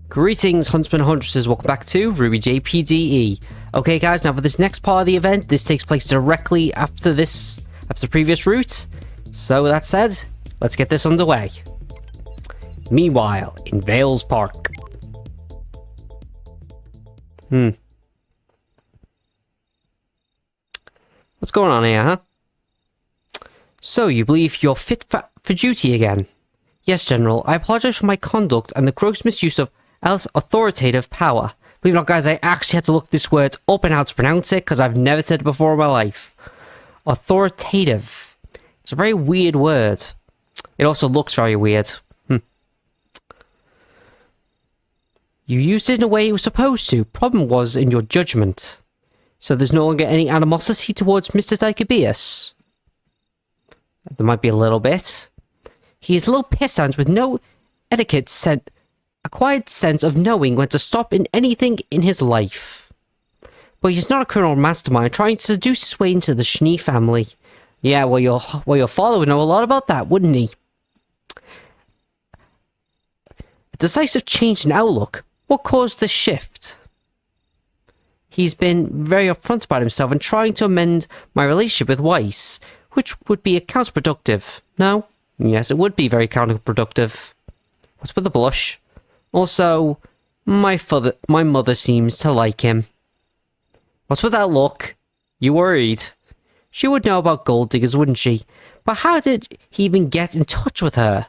Greetings, Huntsmen and Huntresses, welcome back to RWBY-JPDE. Okay guys, now for this next part of the event, this takes place directly after the previous route. So with that said, let's get this underway. Meanwhile, in Vales Park. What's going on here, huh? So, you believe you're fit for duty again? Yes, General, I apologize for my conduct and the gross misuse of Alice's authoritative power. Believe it or not, guys, I actually had to look this word up and how to pronounce it, because I've never said it before in my life. Authoritative. It's a very weird word. It also looks very weird. You used it in a way you were supposed to. Problem was in your judgment. So there's no longer any animosity towards Mr. Dichobeus. There might be a little bit. He is a little pissant with no etiquette a quiet sense of knowing when to stop in anything in his life. But he's not a criminal mastermind trying to seduce his way into the Schnee family. Yeah, well, your father would know a lot about that, wouldn't he? A decisive change in outlook. What caused the shift? He's been very upfront about himself and trying to amend my relationship with Weiss, which would be counterproductive. No? Yes, it would be very counterproductive. What's with the blush? Also, my mother seems to like him. What's with that look? You worried? She would know about gold diggers, wouldn't she? But how did he even get in touch with her?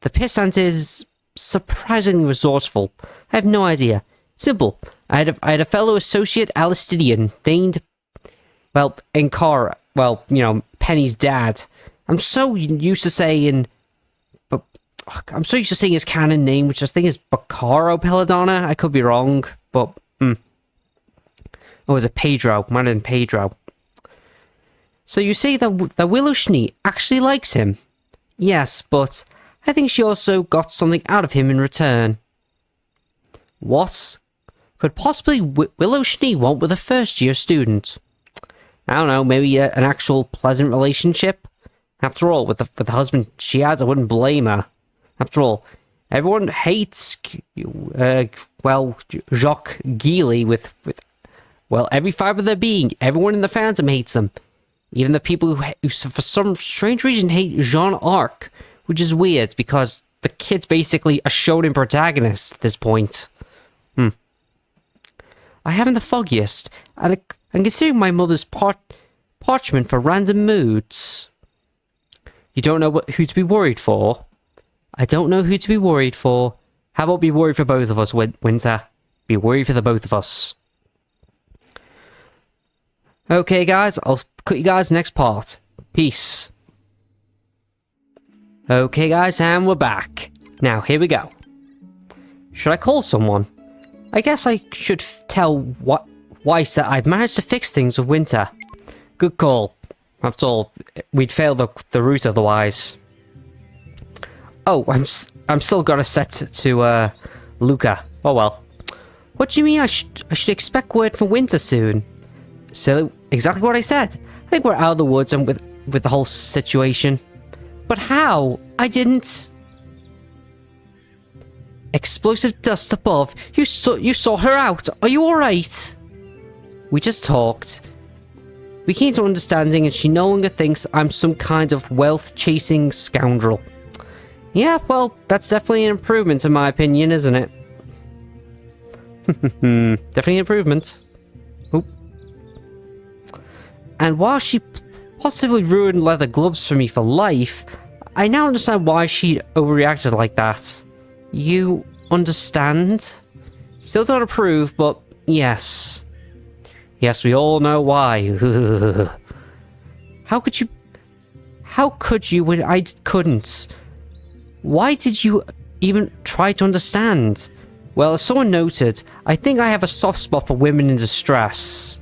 The pissant is surprisingly resourceful. I have no idea. Simple. I had a fellow associate Alistidian named, well, Enkara. Well, you know, Penny's dad. I'm so used to saying his canon name, which I think is Baccaro Pelladonna. I could be wrong, but Oh, is it Pedro? Might have been Pedro. So you say that Willow Schnee actually likes him? Yes, but I think she also got something out of him in return. What could possibly Willow Schnee want with a first-year student? I don't know, maybe an actual pleasant relationship? After all, with the husband she has, I wouldn't blame her. After all, everyone hates, Jacques Geely with every fibre of their being. Everyone in the fandom hates him. Even the people who for some strange reason hate Jean Arc, which is weird because the kid's basically a shonen protagonist at this point. I haven't the foggiest, and considering my mother's parchment for random moods. You don't know who to be worried for? I don't know who to be worried for. How about be worried for both of us, Winter? Be worried for the both of us. Okay, guys, I'll cut you guys next part. Peace. Okay, guys, and we're back. Now, here we go. Should I call someone? I guess I should tell Weiss that I've managed to fix things with Winter. Good call. After all, we'd fail the route otherwise. Oh, I'm still got a set to Luca. Oh well. What do you mean I should expect word from Winter soon? So exactly what I said. I think we're out of the woods and with the whole situation. But how? I didn't. Explosive dust above. You saw her out. Are you all right? We just talked. We came to understanding, and she no longer thinks I'm some kind of wealth-chasing scoundrel. Yeah, well, that's definitely an improvement in my opinion, isn't it? Definitely an improvement. Oop. And while she possibly ruined leather gloves for me for life, I now understand why she overreacted like that. You understand? Still don't approve, but yes. Yes, we all know why. How could you when I couldn't? Why did you even try to understand? Well, as someone noted, I think I have a soft spot for women in distress.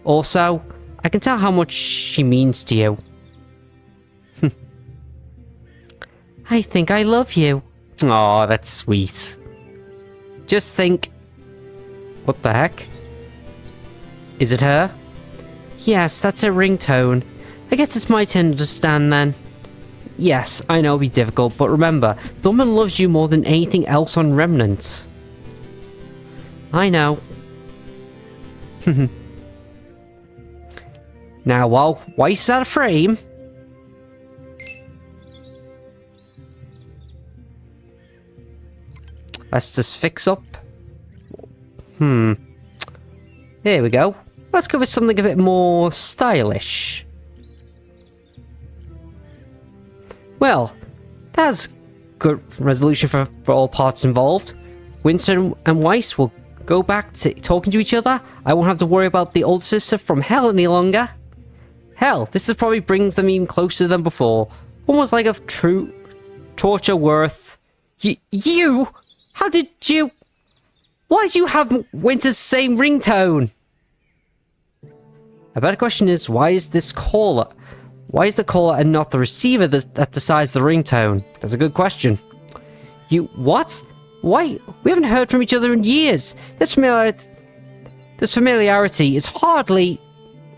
Also, I can tell how much she means to you. I think I love you. Aw, that's sweet. Just think... What the heck? Is it her? Yes, that's her ringtone. I guess it's my turn to understand then. Yes, I know it'll be difficult, but remember, the woman loves you more than anything else on Remnant. I know. Now, while Weiss is out of frame... let's just fix up. There we go. Let's go with something a bit more stylish. Well, that's good resolution for all parts involved. Winter and Weiss will go back to talking to each other. I won't have to worry about the old sister from hell any longer. Hell, this is probably brings them even closer than before. Almost like a true torture worth. You? How did you... Why do you have Winter's same ringtone? A better question is, why is this caller... Why is the caller and not the receiver that decides the ringtone? That's a good question. You... What? Why? We haven't heard from each other in years. This familiarity is hardly...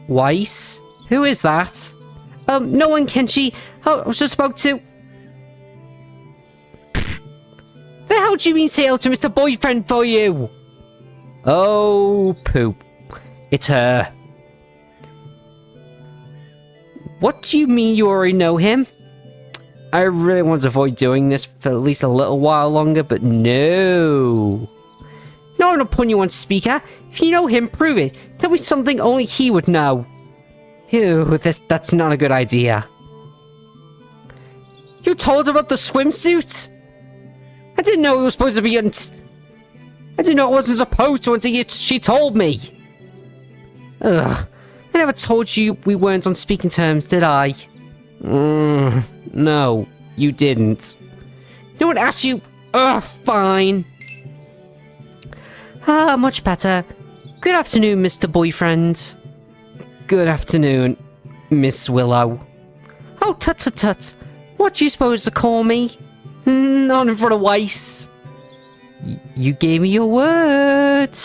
Weiss? Who is that? No one, Kenshi. Oh, I was just about to... The hell do you mean say hello to Mr. Boyfriend for you? Oh, poop. It's her. What do you mean you already know him? I really want to avoid doing this for at least a little while longer, but no. No, I'm not putting you on speaker. If you know him, prove it. Tell me something only he would know. Ew, that's not a good idea. You told about the swimsuit? I didn't know it was supposed to be I didn't know it wasn't supposed to until she told me. Ugh. I never told you we weren't on speaking terms, did I? No, you didn't. No one asked you. Ugh, fine. Much better. Good afternoon, Mr. Boyfriend. Good afternoon, Miss Willow. Oh, tut. What do you suppose to call me? Not in front of Weiss. You gave me your word.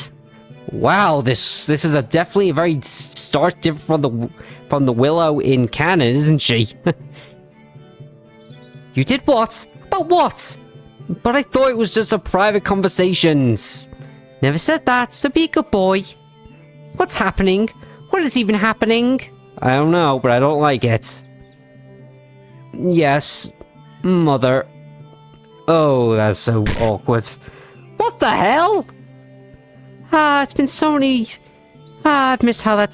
Wow, this is definitely a very stark different from the Willow in canon, isn't she? You did what? About what? But I thought it was just a private conversations. Never said that, so be a good boy. What's happening? What is even happening? I don't know, but I don't like it. Yes, mother. Oh, that's so awkward. What the hell? It's been so many... I've missed how the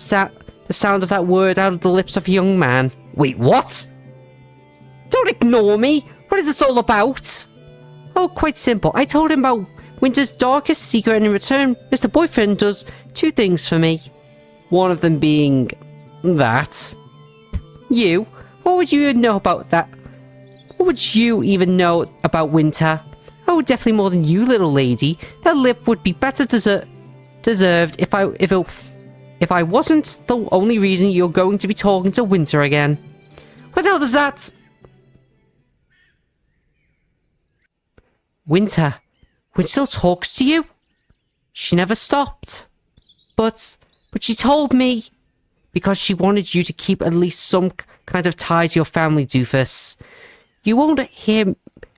sound of that word out of the lips of a young man. Wait, what? Don't ignore me! What is this all about? Oh, quite simple. I told him about Winter's darkest secret, and in return, Mr. Boyfriend does two things for me. One of them being... that. You? What would you even know about that? What would you even know about Winter? Oh, definitely more than you, little lady. That lip would be better deserved if I wasn't the only reason you're going to be talking to Winter again. What the hell does that... Winter still talks to you? She never stopped. But she told me... Because she wanted you to keep at least some kind of tie to your family, doofus. You won't hear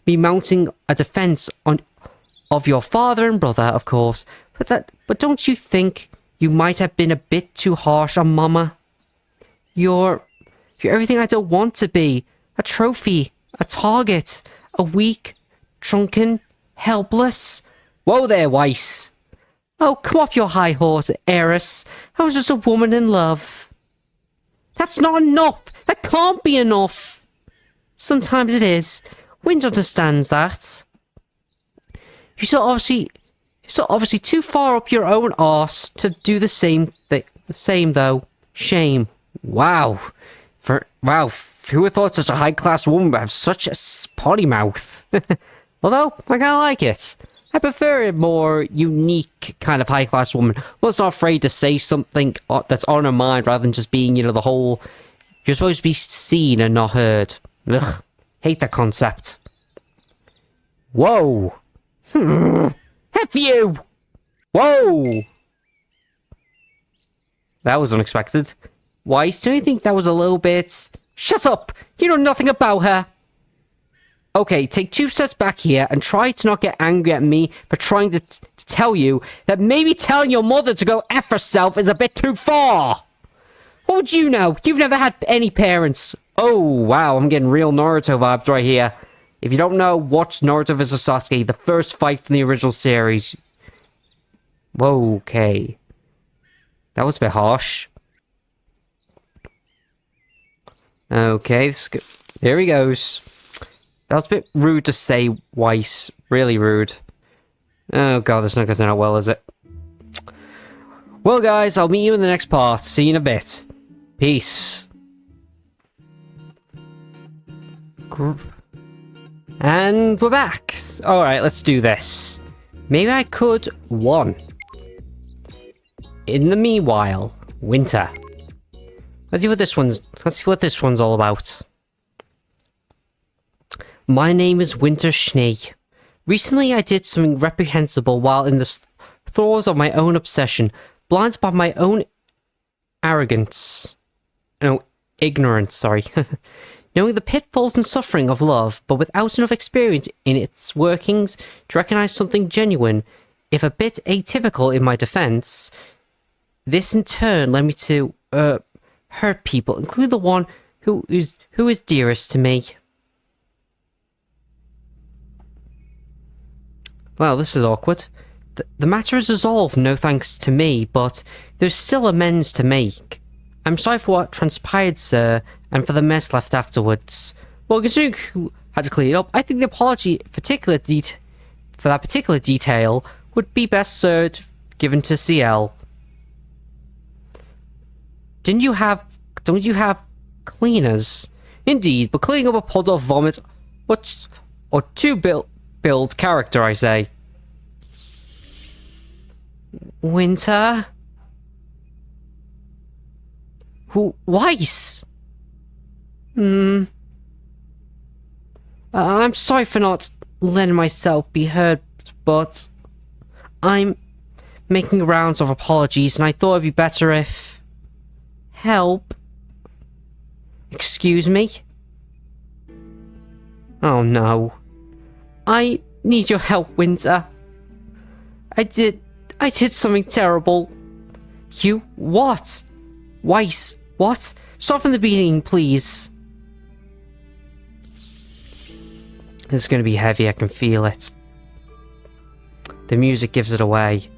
me mounting a defense of your father and brother, of course. But don't you think you might have been a bit too harsh on Mama? You're everything I don't want to be. A trophy, a target, a weak, drunken, helpless. Whoa there, Weiss. Oh, come off your high horse, heiress. I was just a woman in love. That's not enough. That can't be enough. Sometimes it is. Wind understands that. You're so obviously too far up your own arse to do the same though. Shame. Wow. Who would thought such a high-class woman would have such a potty mouth? Although, I kinda like it. I prefer a more unique kind of high-class woman. One's not afraid to say something that's on her mind rather than just being, the whole... You're supposed to be seen and not heard. Ugh. Hate that concept. Whoa. F you! Whoa! That was unexpected. Weiss, don't you think that was a little bit... Shut up! You know nothing about her! Okay, take 2 steps back here and try to not get angry at me for trying to tell you that maybe telling your mother to go F herself is a bit too far. What would you know? You've never had any parents. Oh, wow, I'm getting real Naruto vibes right here. If you don't know, watch Naruto vs. Sasuke, the first fight from the original series. Whoa, okay. That was a bit harsh. Okay, here he goes. That was a bit rude to say, Weiss. Really rude. Oh god, this is not going to turn out well, is it? Well, guys, I'll meet you in the next part. See you in a bit. Peace. And we're back. Alright, let's do this. Maybe I could 1. In the meanwhile, Winter. Let's see what this one's all about. My name is Winter Schnee. Recently I did something reprehensible while in the throes of my own obsession, blinded by my own ignorance, sorry. Knowing the pitfalls and suffering of love, but without enough experience in its workings to recognize something genuine, if a bit atypical in my defense, this in turn led me to, hurt people, including the one who is dearest to me. Well, this is awkward. The matter is resolved, no thanks to me, but there's still amends to make. I'm sorry for what transpired, sir, and for the mess left afterwards. Well, considering who had to clean it up, I think the apology for that particular detail would be best served given to CL. Don't you have cleaners? Indeed, but cleaning up a puddle of vomit, or to build character, I say. Winter? Weiss? I'm sorry for not letting myself be heard, but I'm making rounds of apologies, and I thought it'd be better if... Help? Excuse me? Oh no. I need your help, Winter. I did something terrible. You? What? Weiss, what? Start from the beginning, please. This is going to be heavy, I can feel it. The music gives it away.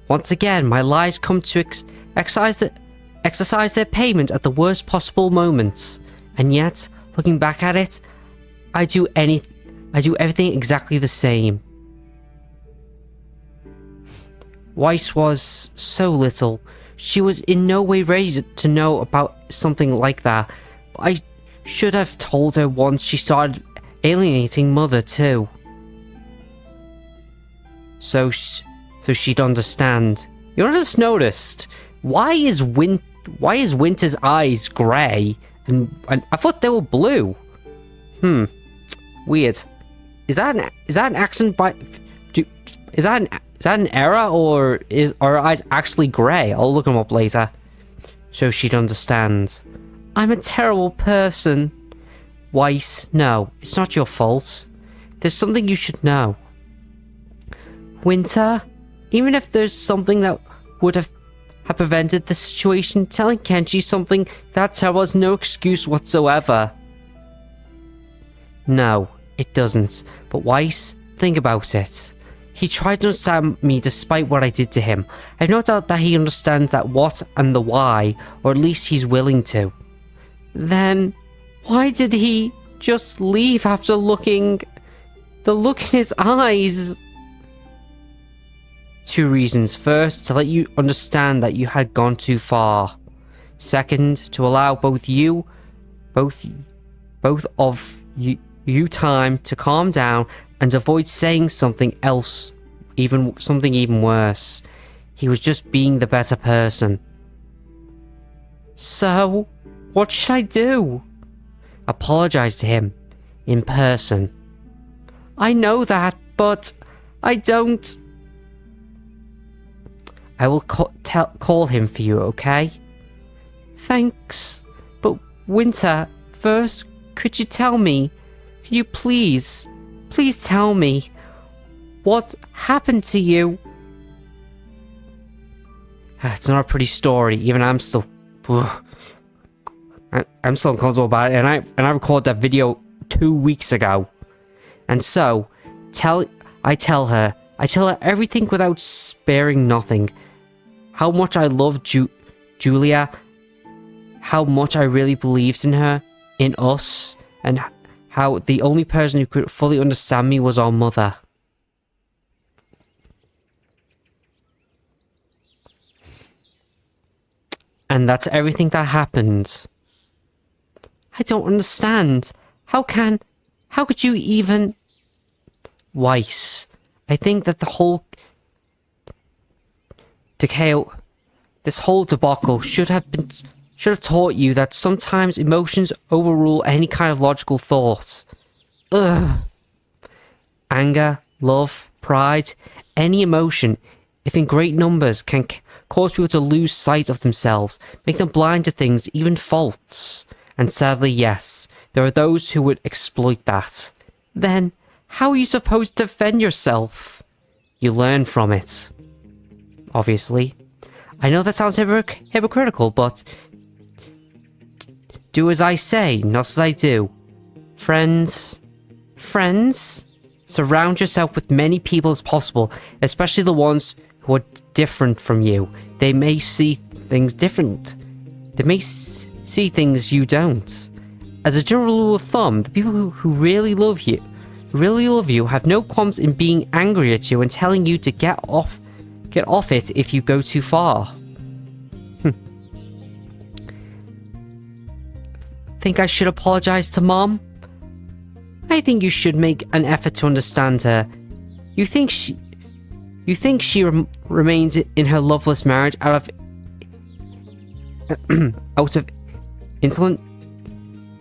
Once again, my lies come to exercise their payment at the worst possible moments. And yet, looking back at it, I do everything exactly the same. Weiss was so little. She was in no way ready to know about something like that. I should have told her once she started alienating Mother too. So she'd understand. You know what I just noticed? Why is Winter's eyes grey? And I thought they were blue. Weird. Is that an accent by... Is that an error, or are her eyes actually grey? I'll look them up later. So she'd understand. I'm a terrible person. Weiss, no, it's not your fault. There's something you should know. Winter, even if there's something that would have prevented the situation, telling Kenji something that terrible is no excuse whatsoever. No, it doesn't. But Weiss, think about it. He tried to understand me despite what I did to him. I have no doubt that he understands that what and the why, or at least he's willing to. Then, why did he just leave after looking... the look in his eyes? 2 reasons. First, to let you understand that you had gone too far. Second, to allow both of you time to calm down and avoid saying something else, something even worse. He was just being the better person. So, what should I do? Apologize to him. In person. I know that, but I don't... I will call him for you, okay? Thanks. But Winter, first, could you tell me Can you please tell me what happened to you? It's not a pretty story. Even I'm still... I'm still uncomfortable about it. And I recorded that video 2 weeks ago. And so, I tell her everything without sparing nothing. How much I love Julia. How much I really believed in her, in us, and how the only person who could fully understand me was our mother. And that's everything that happened. I don't understand. How could you even... Weiss, I think that this whole debacle should have taught you that sometimes emotions overrule any kind of logical thought. Ugh. Anger, love, pride, any emotion, if in great numbers, can cause people to lose sight of themselves, make them blind to things, even faults. And sadly, yes, there are those who would exploit that. Then, how are you supposed to defend yourself? You learn from it. Obviously. I know that sounds hypocritical, but... do as I say, not as I do. Friends? Surround yourself with many people as possible, especially the ones who are different from you. They may see things different. They may see things you don't. As a general rule of thumb, the people who really love you have no qualms in being angry at you and telling you to get off it if you go too far. Think I should apologize to Mom? I think you should make an effort to understand her. You think she remains in her loveless marriage out of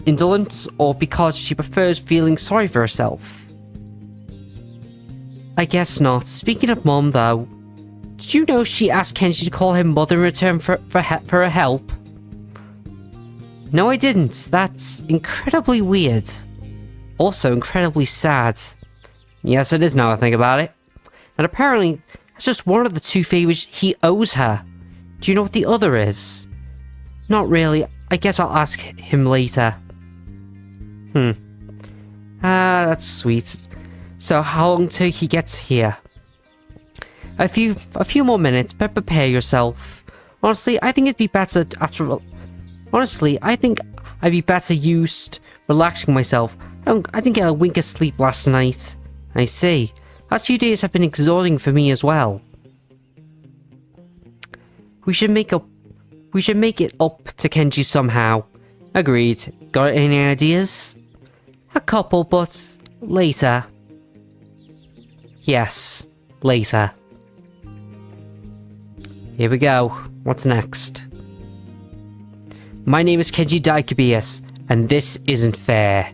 indolence, or because she prefers feeling sorry for herself? I guess not. Speaking of Mom, though, did you know she asked Kenji to call him Mother in return for her help? No, I didn't. That's incredibly weird. Also incredibly sad. Yes, it is now I think about it. And apparently, that's just one of the 2 favors he owes her. Do you know what the other is? Not really. I guess I'll ask him later. That's sweet. So, how long till he gets here? A few more minutes, but prepare yourself. Honestly, I think I'd be better used relaxing myself. I didn't get a wink of sleep last night. I see. Last few days have been exhausting for me as well. We should make it up to Kenji somehow. Agreed. Got any ideas? A couple, but later. Yes, later. Here we go. What's next? My name is Kenji Daikabius, and this isn't fair.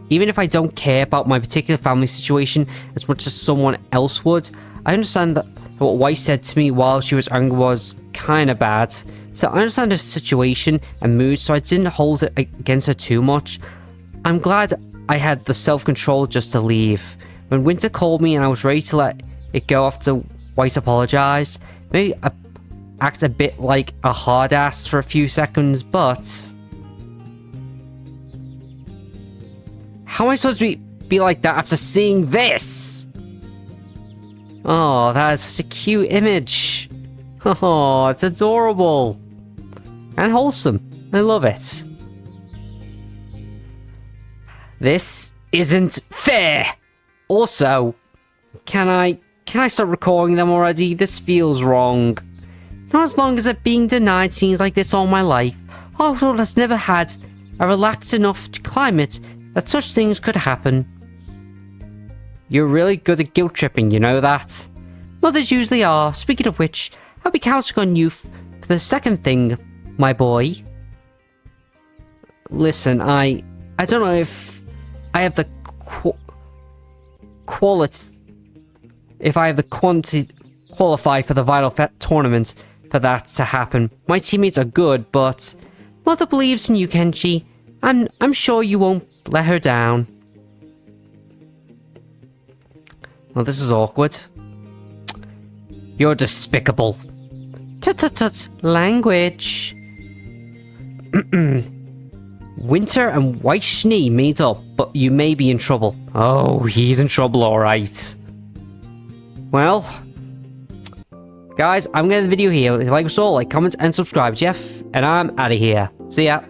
Even if I don't care about my particular family situation as much as someone else would, I understand that what Weiss said to me while she was angry was kinda bad. So I understand her situation and mood, so I didn't hold it against her too much. I'm glad I had the self-control just to leave. When Winter called me and I was ready to let it go after Weiss apologized, maybe I act a bit like a hard ass for a few seconds, but... how am I supposed to be like that after seeing this? Oh, that is such a cute image. Oh, it's adorable. And wholesome. I love it. This isn't fair. Also, can I start recording them already? This feels wrong. Not as long as it being denied scenes like this all my life. Our world has never had a relaxed enough climate that such things could happen. You're really good at guilt tripping, you know that? Mothers usually are. Speaking of which, I'll be counting on you for the second thing, my boy. Listen, I don't know if I have the quantity qualify for the Vital tournament for that to happen. My teammates are good, but Mother believes in you, Kenji. I'm sure you won't let her down. Well, this is awkward. You're despicable. Tut-tut-tut. Language. Winter and Weiss Schnee meet up, but you may be in trouble. Oh, he's in trouble, alright. Well, guys, I'm going to end the video here. If you like us all, like, comment, and subscribe, Jeff. And I'm out of here. See ya.